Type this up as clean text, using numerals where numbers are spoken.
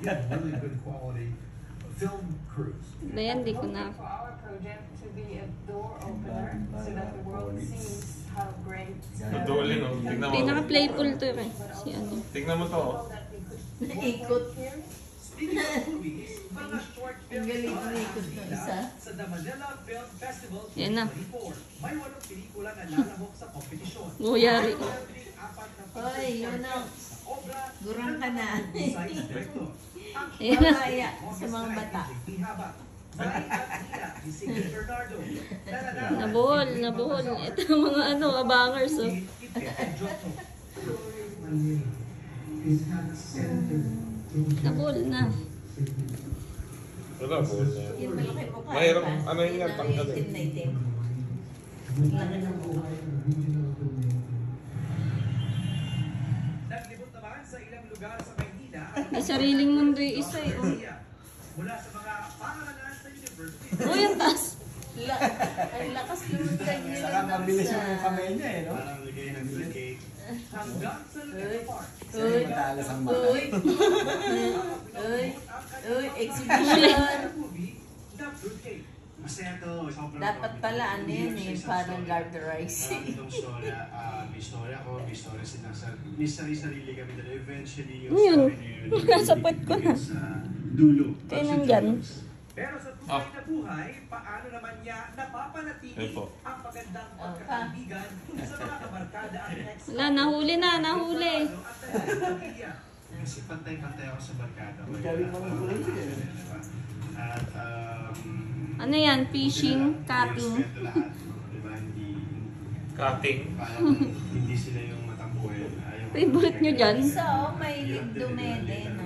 really good quality film crews. Ayan, di ko na. For our project to be a door opener so that the world sees how great. Totally, no? Tignan mo. Pinaka-playful to eh. Si ano. Tignan mo to. Naikot. Speaking of movies, mga short Ang films galing naman naikot ang ng bida isa. sa The Manila Film Festival Yan na. 2024. May 8 pelikula na lalahok sa kompetisyon. Buyari. Hoy, Lunok. Gurang ka na. Ayan na. Kaya sa mga bata. Nabuhol, nabuhol. Ito ang mga ano, abangers oh. Nabuhol na. Wala po. Yung malaki mukha. Mahirap, pa. ano yun yan, tanggal eh. Itim na itim. Laki ng mukha. Naglibot naman sa ilang lugar sa Maynila. May sariling mundo yung isa eh. Oh. Mula sa mga pangalanan sa university. Oh, yung taas. Ang lakas lumutag nila. Saka mabilis yung kamay niya eh, no? Parang ligay ng fruitcake. Hanggang sa Laguna Park. Uy, Matalas ang mata. uy, uy, uy, exhibition. The fruitcake. Masaya to. Dapat pala ano yan eh, parang Lord Rice. Itong storya, may storya ko, may storya sinasal. May sarili kami na eventually yung Ano yun? story na yun. Nasa puwet ko na. Sa dulo. Kaya nandyan. Pero sa tunay na buhay, paano naman niya napapanatili Ayun po. ang magandang pagkakaibigan sa mga kabarkada at ex? Wala, nahuli na, nahuli. Kasi pantay-pantay ako sa barkada ko. Galing mo ng kulay eh. At Ano yan? Fishing? Cutting? respeto lahat. Diba? Cutting. Parang hindi sila yung matampuin. Favorite nyo dyan? So, may dumede, no?